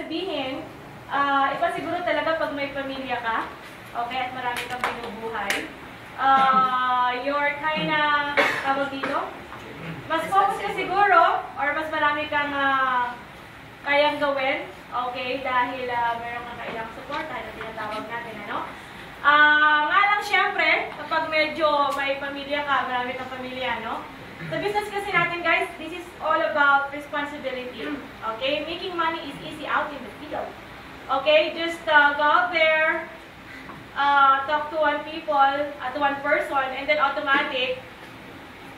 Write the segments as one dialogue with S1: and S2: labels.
S1: sabihin, iba siguro talaga pag may pamilya ka, okay, at marami kang binubuhay. You're kinda, tawag dito, mas focus ka siguro, or mas marami kang kayang gawin, okay, dahil meron kang kailang support, dahil tinatawag natin, ano? Nga lang syempre, kapag medyo may pamilya ka, marami kang pamilya, no? Sa business kasi natin, guys, this is all about responsibility. Okay? Making money is easy out in the field. Okay? Just go out there, talk to one person, and then automatic,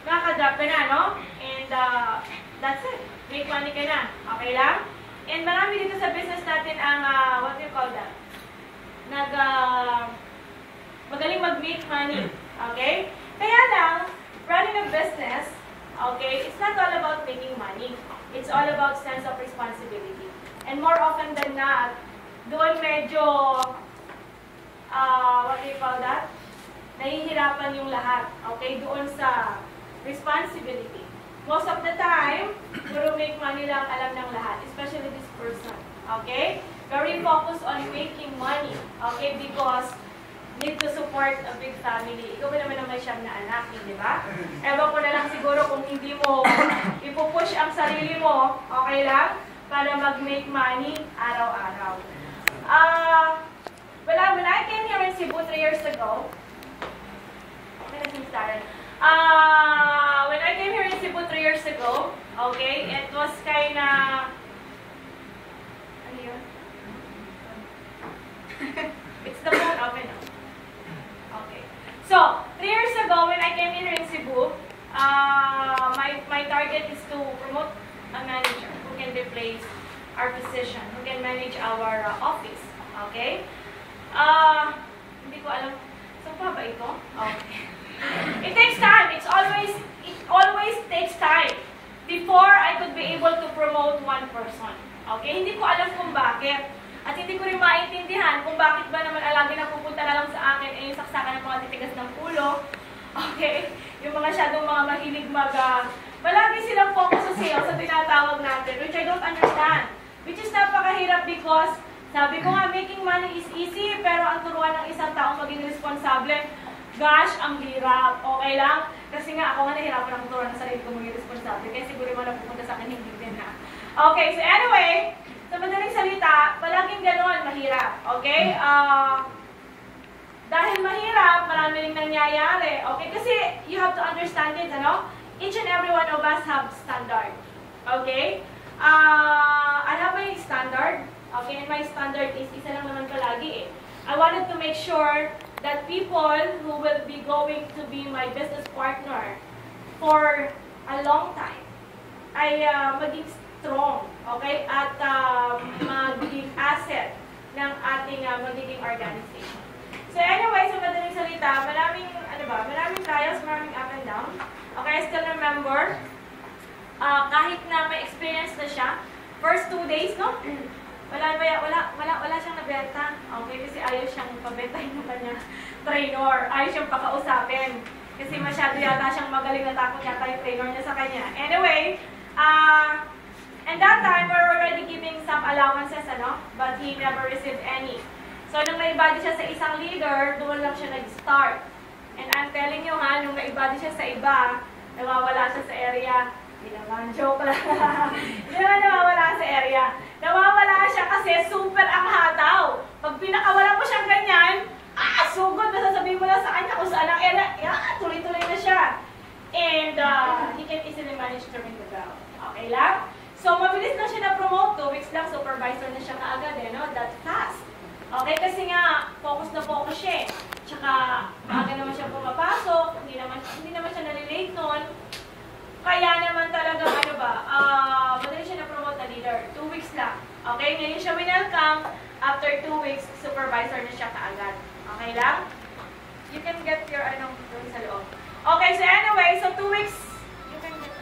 S1: nakaka-drop ka na, no? And that's it. Make money ka na. Okay lang? And marami dito sa business natin ang, what do you call that? Magaling mag-make money. Okay? Kaya lang, running a business, okay, it's not all about making money. It's all about sense of responsibility. And more often than not, doon medyo, what do you call that? Nahihirapan yung lahat. Okay? Doon sa responsibility. Most of the time, puro make money lang alam ng lahat. Especially this person. Okay? Very focused on making money. Okay? Because need to support a big family. Ikaw ba naman siyang na anak, di ba? Ewan ko na lang siguro kung hindi mo ipupush ang sarili mo, okay lang? Para mag-make money araw-araw. When I came here in Cebu 3 years ago, when I came here in Cebu 3 years ago, okay, it was kinda, ano yun? It's the phone open now. So, 3 years ago, when I came here in Cebu, my target is to promote a manager who can replace our position, who can manage our office. Okay? Hindi ko alam. Saan pa ba ito? Okay. It takes time. It always takes time before I could be able to promote one person. Okay? Hindi ko alam kung bakit. At hindi ko rin maintindihan kung bakit ba naman lagi na pupunta na lang sa akin yung saksakan ng mga titigas ng ulo. Okay? Yung mga masyadong mga mahilig palagi silang focus sa sales sa tinatawag natin, which I don't understand. Which is napakahirap because, sabi ko nga, making money is easy, pero ang turuan ng isang taong maging responsable, gosh, ang hirap. Okay lang? Kasi nga, ako nga nahirapan akong turuan ng sarili ko maging responsable. Kaya siguro yung mga napupunta sa akin, hindi din ha. Okay, so anyway, sa madaling salita, palaging gano'n, mahirap. Okay? Dahil mahirap, marami rin nangyayari. Okay? Kasi you have to understand it, ano? Each and every one of us have standard. Okay? I have my standard. Okay? And my standard is, isa lang naman palagi eh. I wanted to make sure that people who will be going to be my business partner for a long time ay maging strong, okay? At magiging asset ng ating magiging organization. So anyway, sa madaling salita, maraming trials, maraming up and down. Okay, I still remember, kahit na may experience na siya, first 2 days, no? Wala siyang nabenta. Okay, kasi ayaw siyang pabentahin ng kanya trainer. Ayaw siyang pakausapin. Kasi masyado yata siyang magaling na takot yata yung trainer niya sa kanya. Anyway, and that time, we're already giving some allowances, ano? But he never received any. So, nung naibadi siya sa isang leader, doon lang siya nag-start. And I'm telling you ha, nung naibadi siya sa iba, nawawala siya sa area. Hindi naman, joke lang. Hindi naman nawawala sa area. Nawawala siya kasi super ang hataw. Pag pinakawala mo siyang ganyan, sugod, nasasabihin mo lang sa kanya kung saan ang area, tuloy-tuloy na siya. And he can easily manage to ring the bell. Okay lang? So, mabilis na siya na-promote. 2 weeks lang, supervisor na siya kaagad eh, no? That fast. Okay, kasi nga, focus na focus siya eh. Tsaka, maaga naman siya pumapasok, hindi naman siya nalilate noon. Kaya naman talaga, madali siya na-promote na leader. 2 weeks lang. Okay, ngayon siya winelcome. After 2 weeks, supervisor na siya kaagad. Okay lang? You can get your, doon sa loob. Okay, so anyway, so 2 weeks, you can get,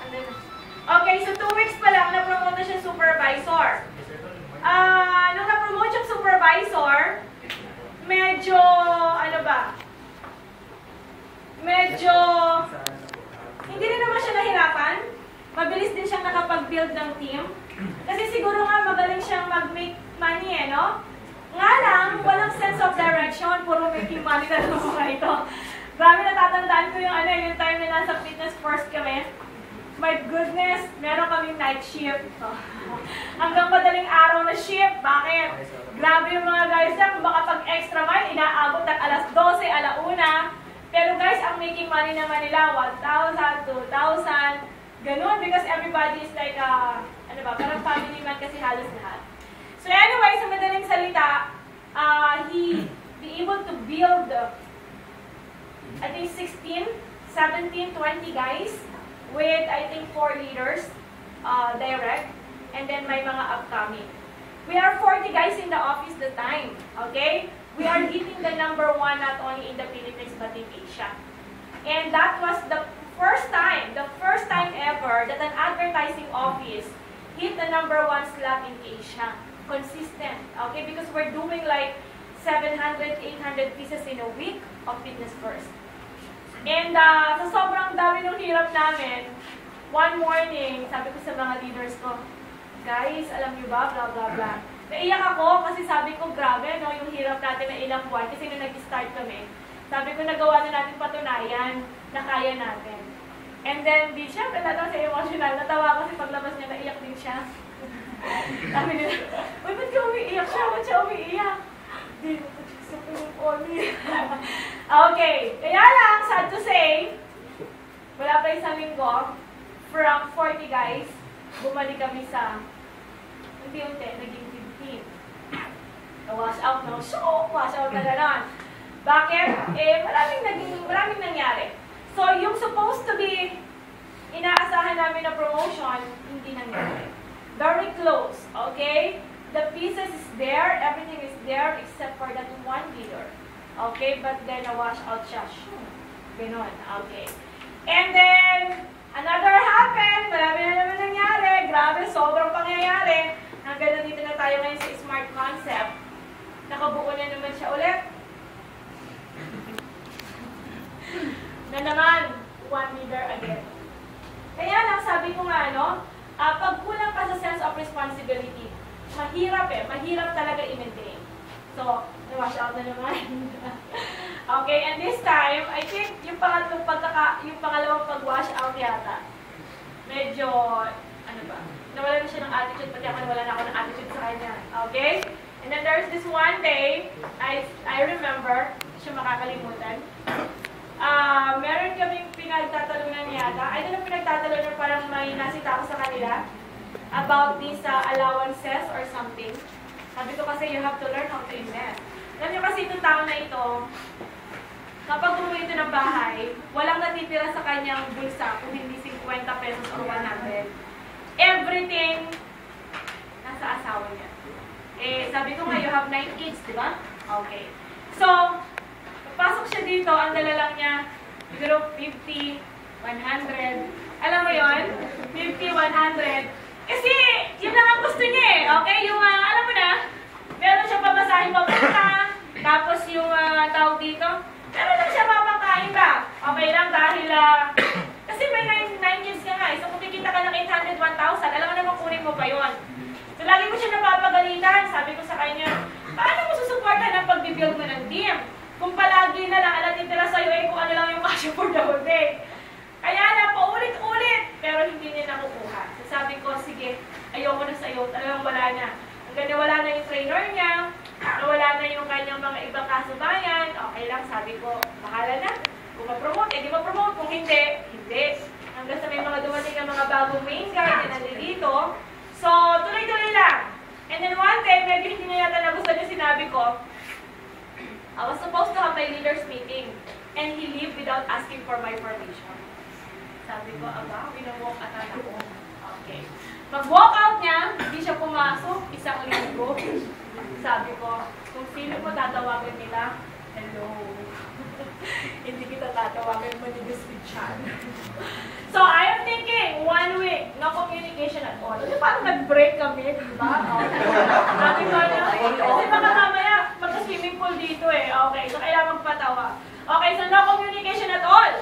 S1: okay, so 2 weeks pa lang, na-promote na siya supervisor. Nung na-promote siyang supervisor, medyo, hindi rin naman siya nahirapan. Mabilis din siyang nakapag-build ng team. Kasi siguro nga magaling siyang mag-make money eh, no? Nga lang, walang sense of direction, puro making money na lang mga ito. Grabe, natatandaan ko yung time na nasa Fitness First kami. My goodness, meron kaming night shift. Hanggang madaling araw na shift. Bakit? Grabe yung mga guys na, kung baka pag extra mile, inaabot at alas 12, alauna. Pero guys, ang making money naman nila, 1,000, 2,000, ganun. Because everybody is like, parang family man kasi halos lahat. So anyway, sa madaling salita, he be able to build, I think 16, 17, 20 guys with, I think, 4 leaders direct, and then may mga upcoming. We are 40 guys in the office the time, okay? We are hitting the #1 not only in the Philippines but in Asia. And that was the first time ever that an advertising office hit the #1 slot in Asia. Consistent, okay? Because we're doing like 700, 800 pieces in a week of Fitness First. And sa sobrang dami ng hirap namin, one morning, sabi ko sa mga leaders ko, guys, alam niyo ba, blah, blah, blah. Naiyak ako kasi sabi ko, grabe, no, yung hirap natin na ilang buwan. Kasi nung nag-start kami, sabi ko, nagawa na natin patunayan na kaya natin. And then, syempre, natawa siya emotional. Natawa kasi paglabas niya, naiyak din siya. Sabi nila, uy, ba't ka umiiyak siya? Ba't siya umiiyak? Hindi, sa pinupoli. Okay, kaya lang, sad to say, wala pa isang linggo, from 40 guys, bumalik kami sa unti-unti, naging 15. Na-wash out, no? So, wash out na gano'n. Bakit? Maraming nangyari. So, yung supposed to be inaasahan namin na promotion, hindi nangyari. Very close, okay? The pieces is there, everything is there, except for that one leader. Okay? But then, na-wash out siya. Ganon, okay. And then, another happened, marami na naman nangyari. Grabe, sobrang pangyayari. Hanggang nandito na tayo ngayon sa Smart Concept. Nakabuo na naman siya ulit. Na naman, one leader again. Kaya lang, sabi ko nga, pag kulang ka sa sense of responsibility, mahirap talaga i-maintain. So, na-wash out na naman. Okay, and this time, I think yung pangalawang pag-wash out yata, medyo, nawala na siya ng attitude, pati ako nawala na ako ng attitude sa kanya. Okay? And then there's this one day, I remember, hindi siya makakalimutan, meron kaming pinagtatalunan yata. I don't know pinagtatalunan, parang may nasita ako sa kanila about these allowances or something. Sabi ko kasi, you have to learn how to invest. Alam niyo kasi itong tao na ito, kapag umuwi ito ng bahay, walang natitira sa kanyang bulsa kung hindi 50 pesos or 100. Everything nasa asawa niya. Sabi ko nga, you have 9 kids, di ba? Okay. So, pasok siya dito, ang dala lang niya, siguro 50, 100. Alam mo yon 50, 100. Kasi, yun lang ang gusto niya eh. Okay? Yung, alam mo na, meron siya pamasahin papunta, tapos yung tawag dito, meron lang siya papakain ba? Okay lang dahil, kasi may 9 kids ka nga eh. So, kung kikita ka ng 800, 1,000, alam mo naman kunin mo pa yun. So, lagi ko siya napapagalitan. Sabi ko sa kanya, paano mo susuportan ang pag-build mo ng team? Kung palagi na lang, alatitira sa'yo eh kung ano lang yung cash for the whole day. Kaya na, paulit-ulit, pero hindi niya nakukuha. So sabi ko, sige, ayoko na sa'yo, talagang wala na. Hanggang nawala na yung trainer niya, nawala na yung kanyang mga ibang kasubayan, okay lang, sabi ko, bahala na. Kung ma-promote, di ma-promote. Kung hindi, hindi. Hanggang sa may mga dumating ng mga bagong main guard na nandito. So, tuloy-tuloy lang. And then one day, medyo hindi na yata nagustuhan yung sinabi ko, I was supposed to have my leaders meeting, and he left without asking for my permission. Sabi ko, winawalk out ako. Okay. Mag-walk out niya, hindi siya pumasok, 1 linggo. Sabi ko, kung sino mo tatawagin nila, hello. Hindi kita tatawagin mo ni Miss Richard. So, I am thinking, 1 week, no communication at all. Kasi parang nag-break kami, di ba? Sabi ko, kasi baka mamaya, magka-swimming pool dito eh. Okay, so kailangan magpatawa. Okay, so no communication at all.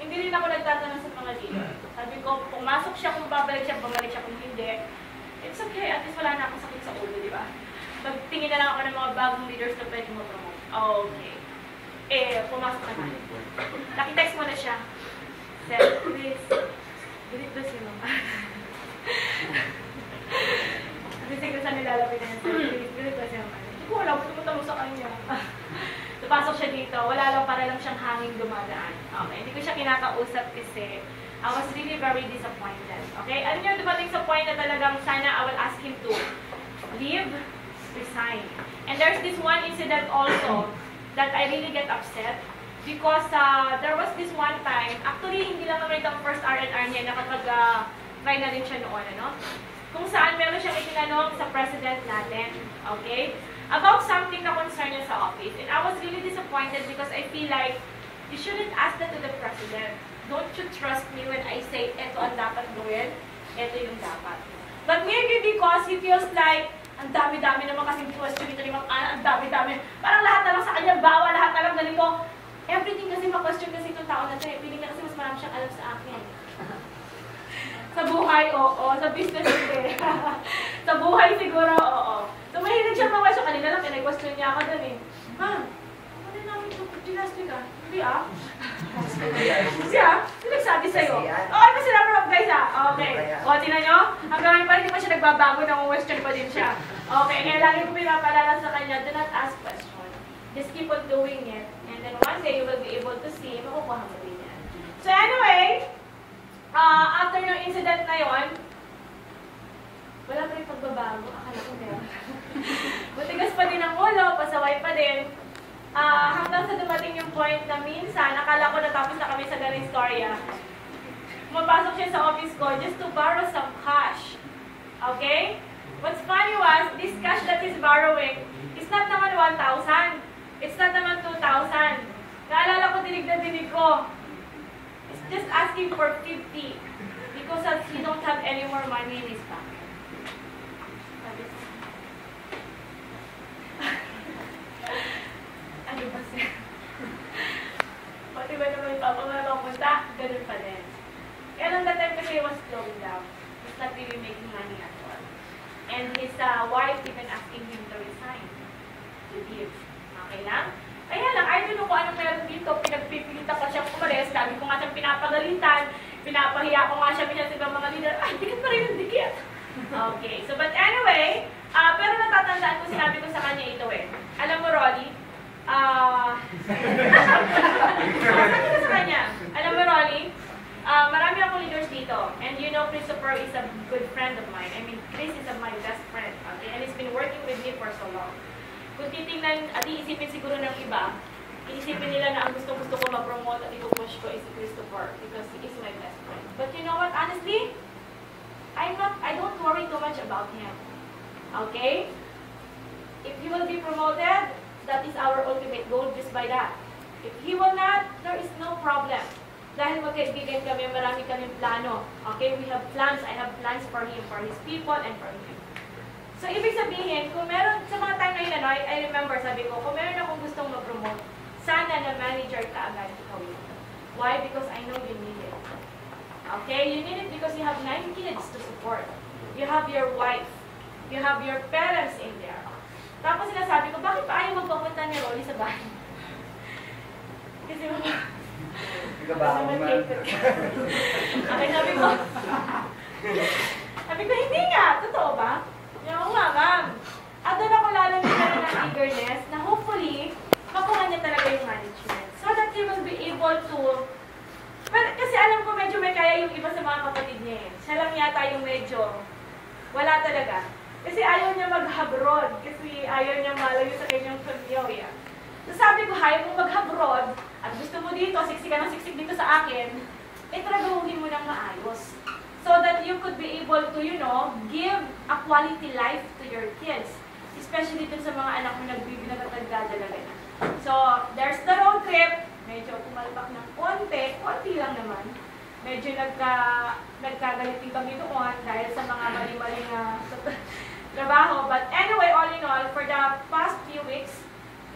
S1: Hindi rin ako nagtatanong sa mga dito. Sabi ko, pumasok siya, kung babalik siya, bumalik siya, kung hindi. It's okay, at least wala na akong sakit sa ulo, di ba? hihingin na lang ako ng mga bagong leaders na pwede mo promote. Okay. Pumasok na natin. Nakitext mo na siya. Sir, please. Delete ba siya naman? Kasi kung saan nilalapit na yun, sir, please. Delete ba siya naman? Hindi ko alam, pumunta mo sa kanya. Napasok siya dito. Wala lang, para lang siyang hanging dumadaan. Okay. Hindi ko siya kinakausap kasi I was really very disappointed. Okay? Alam niyo, dumating sa point na talagang sana I will ask him to leave, resign. And there's this one incident also that I really get upset because there was this one time, actually hindi lang naman itong first R&R niya, nakapag-try na rin siya noon, ano? Kung saan meron siyang itinanong sa president natin, okay? About something na concern niya sa office. And I was really disappointed because I feel like you shouldn't ask that to the president. Don't you trust me when I say, eto ang dapat gawin, eto yung dapat. But maybe because he feels like, ang dami-dami naman kasing question dito ni ang dami-dami. Parang lahat na lang sa kanya, bawa, lahat na lang galing ko. Everything kasi ma-question kasi itong tao na ito. Piling niya kasi mas marami siyang alam sa akin. Sa buhay, oo. Sa business, hindi. Sa buhay siguro, oo. So mahilig siya ma-question. Kanina lang, pinag-question niya ako dun eh. Ma'am, ano namin ito? Ginastic ka? Hindi ah. Siya? Sino nagsabi sa'yo? Okay pa sila from guys ah. Okay. O, tingnan nyo? Hanggang ngayon pa hindi pa siya nagbabago, nang-question pa din siya. Okay, kaya lagi ko pinapalala sa kanya, do not ask question. Just keep on doing it. And then one day, you will be able to see, makukuha mo din yan. So anyway, after ng incident na yon, wala pa rin pagbabago. Akala ko meron. Matigas pa din ang ulo, pasaway pa din. Hanggang sa dumating yung point na minsan, akala ko natapos na kami sa galing storya. Mapasok siya sa office ko just to borrow some cash. Okay? What's funny was, this cash that he's borrowing is not naman 1,000. It's not naman 2,000. Naalala ko, dinig na dinig ko. It's just asking for 50 because he don't have any more money in his pocket. Ano ba siya? Pati ba naman ipapamalaw punta? Ganun pa din. Kaya lang that time kasi he was slowing down. He's not really making money at all. And his wife even asking him to resign. To leave. Okay lang? Kaya lang, I don't know kung anong meron dito. Pinagpipilitan ko siya kumalis. Sabi ko nga siyang pinapagalitan. Pinapahiya ko nga siya minsan sa ibang mga leader. Ay, dikit pa rin ang dikit. Okay. So, but anyway, pero natatandaan ko, sinabi ko sa kanya ito eh. Alam mo, Rolly, sabi ko sa kanya, alam mo, Rolly, marami akong leaders dito. And you know, Christopher is a good friend of mine. I mean, Chris is my best friend. Okay? And he's been working with me for so long. Kung titingnan at iisipin siguro ng iba, iisipin nila na ang gusto-gusto ko ma-promote at ipupush ko is si Christopher because he is my best friend. But you know what, honestly, I don't worry too much about him. Okay? If he will be promoted, that is our ultimate goal just by that. If he will not, there is no problem. Dahil magkaibigan kami, marami kaming plano. Okay? We have plans. I have plans for him, for his people, and for him. So, ibig sabihin, kung meron, sa mga time na yun, I remember, sabi ko, kung meron akong gustong ma-promote, sana na manager ka agad ikaw yun. Why? Because I know you need it. Okay? You need it because you have 9 kids to support. You have your wife. You have your parents in there. Tapos sinasabi ko, bakit pa ayaw magpapunta ni Rolly sa bahay? Kasi okay, sabi ko, hindi nga. Totoo ba? Oo nga, ma'am. At doon ako lalo nagkaroon ng eagerness na hopefully, makuha niya talaga yung management. So that he will be able to... Pero, kasi alam ko medyo may kaya yung iba sa mga kapatid niya eh. Siya lang yata yung medyo wala talaga. Kasi ayaw niya mag-abroad. Kasi ayaw niya malayo sa kanyang pamilya. So sabi ko, ayaw mong mag-abroad at gusto mo dito, siksik ka ng siksik dito sa akin, tragahuhin mo ng maayos. So that you could be able to, you know, give a quality life to your kids. Especially dun sa mga anak mo nagtatagdadalaga na. So, there's the road trip. Medyo pumalpak ng konti lang naman. Medyo nagkagalitin kami doon dahil sa mga mali-mali na trabaho. But anyway, all in all, for the past few weeks,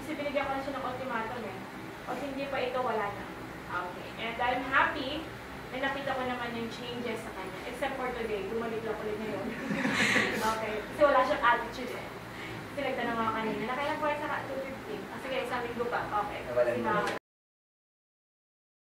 S1: kasi binigyan ko na siya ng ultimatum eh. Pag hindi pa ito, wala na. Okay. And I'm happy na nakita ko naman yung changes sa kanya. Except for today, bumalik lang ulit ngayon. Okay. Kasi wala siyang attitude eh. Kasi nagtanong ako ko pa. Okay.
S2: Nawalan
S1: Si
S2: mo.
S1: Ma'am.